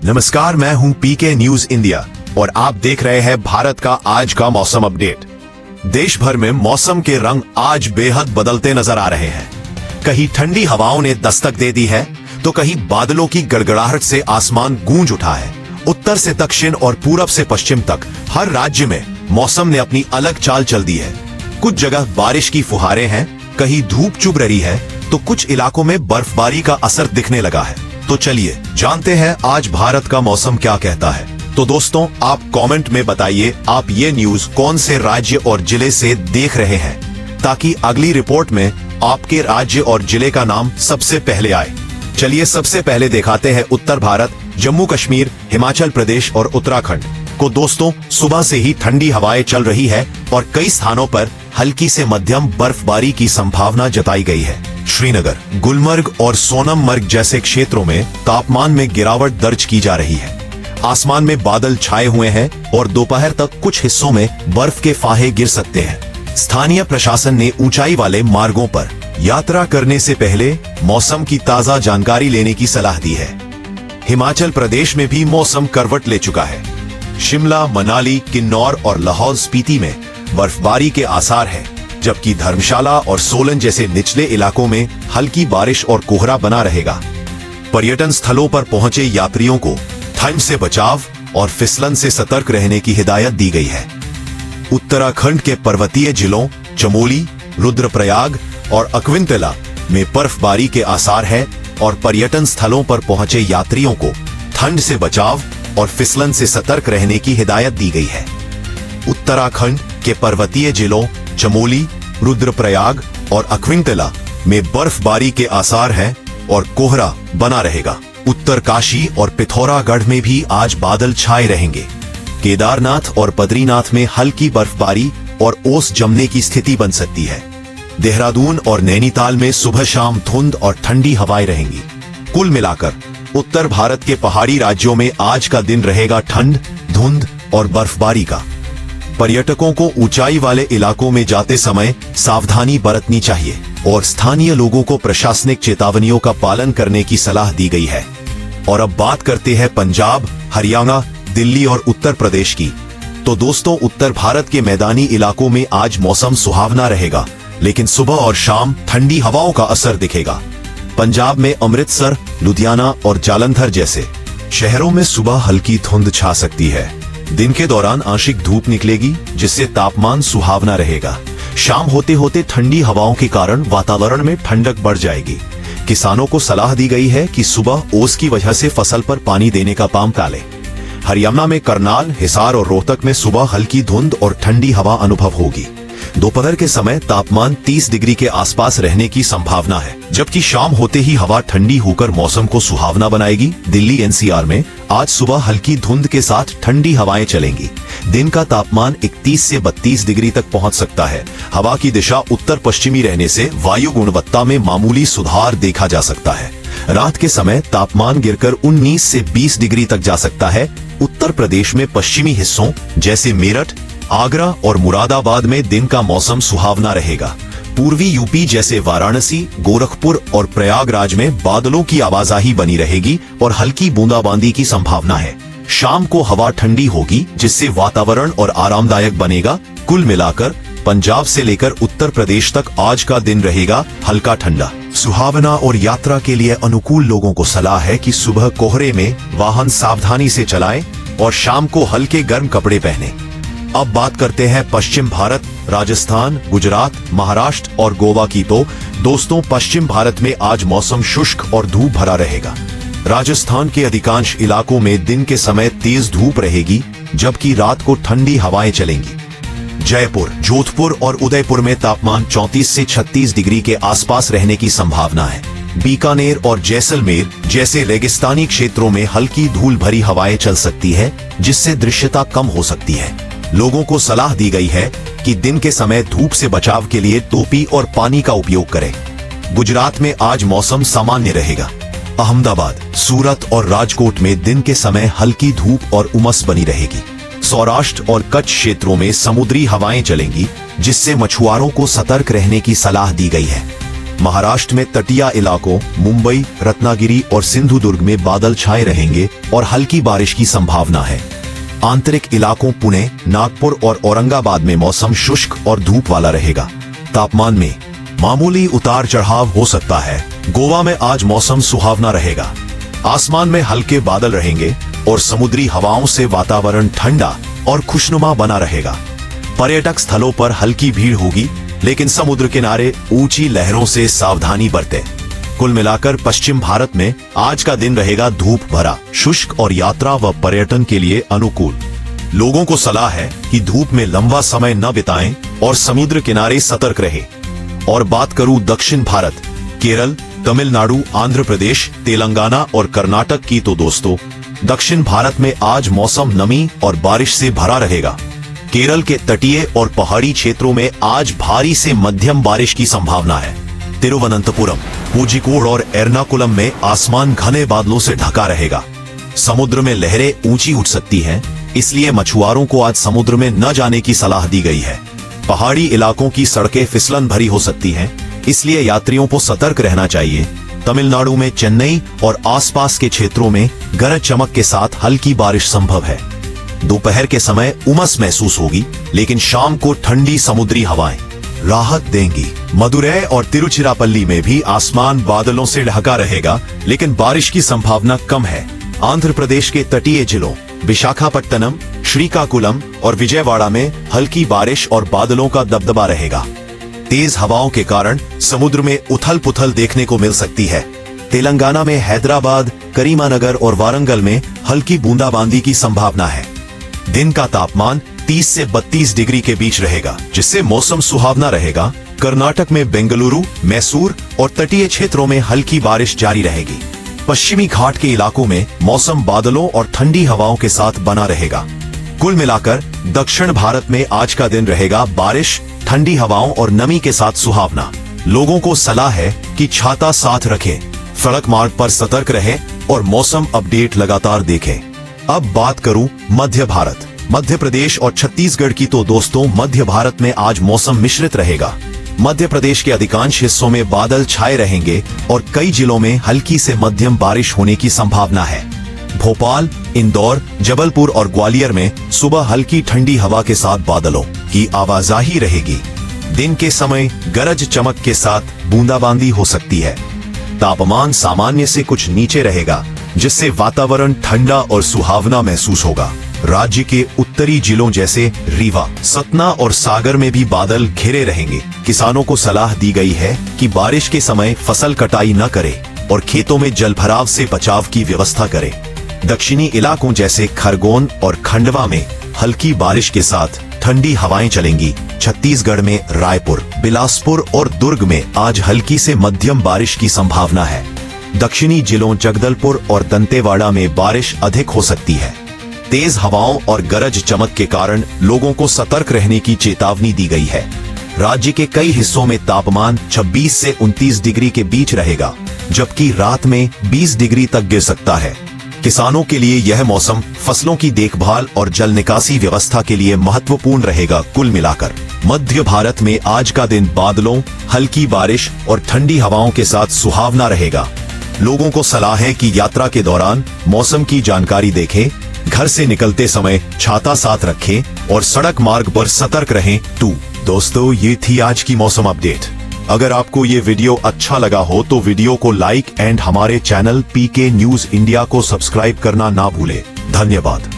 नमस्कार, मैं हूं पीके न्यूज इंडिया और आप देख रहे हैं भारत का आज का मौसम अपडेट। देश भर में मौसम के रंग आज बेहद बदलते नजर आ रहे हैं। कहीं ठंडी हवाओं ने दस्तक दे दी है तो कहीं बादलों की गड़गड़ाहट से आसमान गूंज उठा है। उत्तर से दक्षिण और पूरब से पश्चिम तक हर राज्य में मौसम ने अपनी अलग चाल चल दी है। कुछ जगह बारिश की फुहारें हैं, कहीं धूप चुभ रही है तो कुछ इलाकों में बर्फबारी का असर दिखने लगा है। तो चलिए जानते हैं आज भारत का मौसम क्या कहता है। तो दोस्तों, आप कमेंट में बताइए आप ये न्यूज कौन से राज्य और जिले से देख रहे हैं, ताकि अगली रिपोर्ट में आपके राज्य और जिले का नाम सबसे पहले आए। चलिए सबसे पहले दिखाते हैं उत्तर भारत, जम्मू कश्मीर, हिमाचल प्रदेश और उत्तराखंड को। दोस्तों, सुबह से ही ठंडी हवाएं चल रही है और कई स्थानों पर हल्की से मध्यम बर्फबारी की संभावना जताई गई है। श्रीनगर, गुलमर्ग और सोनमर्ग जैसे क्षेत्रों में तापमान में गिरावट दर्ज की जा रही है। आसमान में बादल छाए हुए हैं और दोपहर तक कुछ हिस्सों में बर्फ के फाहे गिर सकते हैं। स्थानीय प्रशासन ने ऊंचाई वाले मार्गों पर यात्रा करने से पहले मौसम की ताजा जानकारी लेने की सलाह दी है। हिमाचल प्रदेश में भी मौसम करवट ले चुका है। शिमला, मनाली, किन्नौर और लाहौल स्पीति में बर्फबारी के आसार हैं, जबकि धर्मशाला और सोलन जैसे निचले इलाकों में हल्की बारिश और कोहरा बना रहेगा। पर्यटन स्थलों पर पहुंचे यात्रियों को ठंड से बचाव और फिसलन से सतर्क रहने की हिदायत दी गई है। उत्तराखंड के पर्वतीय जिलों चमोली, रुद्रप्रयाग और अकविंतला में बर्फबारी के आसार है और पर्यटन स्थलों पर पहुंचे यात्रियों को ठंड से बचाव और फिसलन से सतर्क रहने की हिदायत दी गई है। उत्तराखंड के पर्वतीय जिलों चमोली, रुद्रप्रयाग और अकविंतला में बर्फबारी के आसार हैं और कोहरा बना रहेगा। उत्तरकाशी और पिथौरागढ़ में भी आज बादल छाए रहेंगे। केदारनाथ और बद्रीनाथ में हल्की बर्फबारी और ओस जमने की स्थिति बन सकती है। देहरादून और नैनीताल में सुबह शाम धुंध और ठंडी हवाएं रहेंगी। कुल मिलाकर उत्तर भारत के पहाड़ी राज्यों में आज का दिन रहेगा ठंड, धुंध और बर्फबारी का। पर्यटकों को ऊंचाई वाले इलाकों में जाते समय सावधानी बरतनी चाहिए और स्थानीय लोगों को प्रशासनिक चेतावनियों का पालन करने की सलाह दी गई है। और अब बात करते हैं पंजाब, हरियाणा, दिल्ली और उत्तर प्रदेश की। तो दोस्तों, उत्तर भारत के मैदानी इलाकों में आज मौसम सुहावना रहेगा, लेकिन सुबह और शाम ठंडी हवाओं का असर दिखेगा। पंजाब में अमृतसर, लुधियाना और जालंधर जैसे शहरों में सुबह हल्की धुंध छा सकती है। दिन के दौरान आंशिक धूप निकलेगी, जिससे तापमान सुहावना रहेगा। शाम होते होते ठंडी हवाओं के कारण वातावरण में ठंडक बढ़ जाएगी। किसानों को सलाह दी गई है कि सुबह ओस की वजह से फसल पर पानी देने का काम टालें। हरियाणा में करनाल, हिसार और रोहतक में सुबह हल्की धुंध और ठंडी हवा अनुभव होगी। दोपहर के समय तापमान 30 डिग्री के आसपास रहने की संभावना है, जबकि शाम होते ही हवा ठंडी होकर मौसम को सुहावना बनाएगी। दिल्ली एनसीआर में आज सुबह हल्की धुंध के साथ ठंडी हवाएं चलेंगी। दिन का तापमान 31 से 32 डिग्री तक पहुंच सकता है। हवा की दिशा उत्तर पश्चिमी रहने से वायु गुणवत्ता में मामूली सुधार देखा जा सकता है। रात के समय तापमान गिरकर 19 से 20 डिग्री तक जा सकता है। उत्तर प्रदेश में पश्चिमी हिस्सों जैसे मेरठ, आगरा और मुरादाबाद में दिन का मौसम सुहावना रहेगा। पूर्वी यूपी जैसे वाराणसी, गोरखपुर और प्रयागराज में बादलों की आवाजाही बनी रहेगी और हल्की बूंदाबांदी की संभावना है। शाम को हवा ठंडी होगी, जिससे वातावरण और आरामदायक बनेगा। कुल मिलाकर पंजाब से लेकर उत्तर प्रदेश तक आज का दिन रहेगा हल्का ठंडा, सुहावना और यात्रा के लिए अनुकूल। लोगों को सलाह है कि सुबह कोहरे में वाहन सावधानी से चलाएं और शाम को हल्के गर्म कपड़े पहनें। अब बात करते हैं पश्चिम भारत, राजस्थान, गुजरात, महाराष्ट्र और गोवा की। तो दोस्तों, पश्चिम भारत में आज मौसम शुष्क और धूप भरा रहेगा। राजस्थान के अधिकांश इलाकों में दिन के समय तेज धूप रहेगी, जबकि रात को ठंडी हवाएं चलेंगी। जयपुर, जोधपुर और उदयपुर में तापमान 34 से 36 डिग्री के आसपास रहने की संभावना है। बीकानेर और जैसलमेर जैसे रेगिस्तानी क्षेत्रों में हल्की धूल भरी हवाएं चल सकती है, जिससे दृश्यता कम हो सकती है। लोगों को सलाह दी गई है कि दिन के समय धूप से बचाव के लिए टोपी और पानी का उपयोग करें। गुजरात में आज मौसम सामान्य रहेगा। अहमदाबाद, सूरत और राजकोट में दिन के समय हल्की धूप और उमस बनी रहेगी। सौराष्ट्र और कच्छ क्षेत्रों में समुद्री हवाएं चलेंगी, जिससे मछुआरों को सतर्क रहने की सलाह दी गई है। महाराष्ट्र में तटीय इलाकों मुंबई, रत्नागिरी और सिंधुदुर्ग में बादल छाए रहेंगे और हल्की बारिश की संभावना है। आंतरिक इलाकों पुणे, नागपुर और औरंगाबाद में मौसम शुष्क और धूप वाला रहेगा। तापमान में मामूली उतार चढ़ाव हो सकता है। गोवा में आज मौसम सुहावना रहेगा। आसमान में हल्के बादल रहेंगे और समुद्री हवाओं से वातावरण ठंडा और खुशनुमा बना रहेगा। पर्यटक स्थलों पर हल्की भीड़ होगी, लेकिन समुद्र किनारे ऊंची लहरों से सावधानी बरतें। कुल मिलाकर पश्चिम भारत में आज का दिन रहेगा धूप भरा, शुष्क और यात्रा व पर्यटन के लिए अनुकूल। लोगों को सलाह है कि धूप में लंबा समय न बिताएं और समुद्र किनारे सतर्क रहें। और बात करूं दक्षिण भारत, केरल, तमिलनाडु, आंध्र प्रदेश, तेलंगाना और कर्नाटक की, तो दोस्तों दक्षिण भारत में आज मौसम नमी और बारिश से भरा रहेगा। केरल के तटीय और पहाड़ी क्षेत्रों में आज भारी से मध्यम बारिश की संभावना है। तिरुवनंतपुरम, कोझिकोड और एर्नाकुलम में आसमान घने बादलों से ढका रहेगा। समुद्र में लहरें ऊंची उठ सकती हैं, इसलिए मछुआरों को आज समुद्र में न जाने की सलाह दी गई है। पहाड़ी इलाकों की सड़कें फिसलन भरी हो सकती हैं, इसलिए यात्रियों को सतर्क रहना चाहिए। तमिलनाडु में चेन्नई और आसपास के क्षेत्रों में गरज चमक के साथ हल्की बारिश संभव है। दोपहर के समय उमस महसूस होगी, लेकिन शाम को ठंडी समुद्री हवाएं राहत देंगी। मदुरै और तिरुचिरापल्ली में भी आसमान बादलों से ढका रहेगा, लेकिन बारिश की संभावना कम है। आंध्र प्रदेश के तटीय जिलों विशाखापट्टनम, श्रीकाकुलम और विजयवाड़ा में हल्की बारिश और बादलों का दबदबा रहेगा। तेज हवाओं के कारण समुद्र में उथल पुथल देखने को मिल सकती है। तेलंगाना में हैदराबाद, करीमानगर और वारंगल में हल्की बूंदाबांदी की संभावना है। दिन का तापमान 30 से 32 डिग्री के बीच रहेगा, जिससे मौसम सुहावना रहेगा। कर्नाटक में बेंगलुरु, मैसूर और तटीय क्षेत्रों में हल्की बारिश जारी रहेगी। पश्चिमी घाट के इलाकों में मौसम बादलों और ठंडी हवाओं के साथ बना रहेगा। कुल मिलाकर दक्षिण भारत में आज का दिन रहेगा बारिश, ठंडी हवाओं और नमी के साथ सुहावना। लोगों को सलाह है कि छाता साथ रखें, सड़क मार्ग पर सतर्क रहें और मौसम अपडेट लगातार देखें। अब बात करूं मध्य भारत, मध्य प्रदेश और छत्तीसगढ़ की, तो दोस्तों मध्य भारत में आज मौसम मिश्रित रहेगा। मध्य प्रदेश के अधिकांश हिस्सों में बादल छाए रहेंगे और कई जिलों में हल्की से मध्यम बारिश होने की संभावना है। भोपाल, इंदौर, जबलपुर और ग्वालियर में सुबह हल्की ठंडी हवा के साथ बादलों की आवाजाही रहेगी। दिन के समय गरज चमक के साथ बूंदाबांदी हो सकती है। तापमान सामान्य से कुछ नीचे रहेगा, जिससे वातावरण ठंडा और सुहावना महसूस होगा। राज्य के उत्तरी जिलों जैसे रीवा, सतना और सागर में भी बादल घिरे रहेंगे। किसानों को सलाह दी गई है कि बारिश के समय फसल कटाई न करें और खेतों में जलभराव से बचाव की व्यवस्था करें। दक्षिणी इलाकों जैसे खरगोन और खंडवा में हल्की बारिश के साथ ठंडी हवाएं चलेंगी। छत्तीसगढ़ में रायपुर, बिलासपुर और दुर्ग में आज हल्की से मध्यम बारिश की संभावना है। दक्षिणी जिलों जगदलपुर और दंतेवाड़ा में बारिश अधिक हो सकती है। तेज हवाओं और गरज चमक के कारण लोगों को सतर्क रहने की चेतावनी दी गई है। राज्य के कई हिस्सों में तापमान 26 से 29 डिग्री के बीच रहेगा, जबकि रात में 20 डिग्री तक गिर सकता है। किसानों के लिए यह मौसम फसलों की देखभाल और जल निकासी व्यवस्था के लिए महत्वपूर्ण रहेगा। कुल मिलाकर मध्य भारत में आज का दिन बादलों, हल्की बारिश और ठंडी हवाओं के साथ सुहावना रहेगा। लोगों को सलाह है कि यात्रा के दौरान मौसम की जानकारी देखें, घर से निकलते समय छाता साथ रखें और सड़क मार्ग पर सतर्क रहें। दोस्तों, ये थी आज की मौसम अपडेट। अगर आपको ये वीडियो अच्छा लगा हो तो वीडियो को लाइक एंड हमारे चैनल पीके न्यूज इंडिया को सब्सक्राइब करना ना भूलें। धन्यवाद।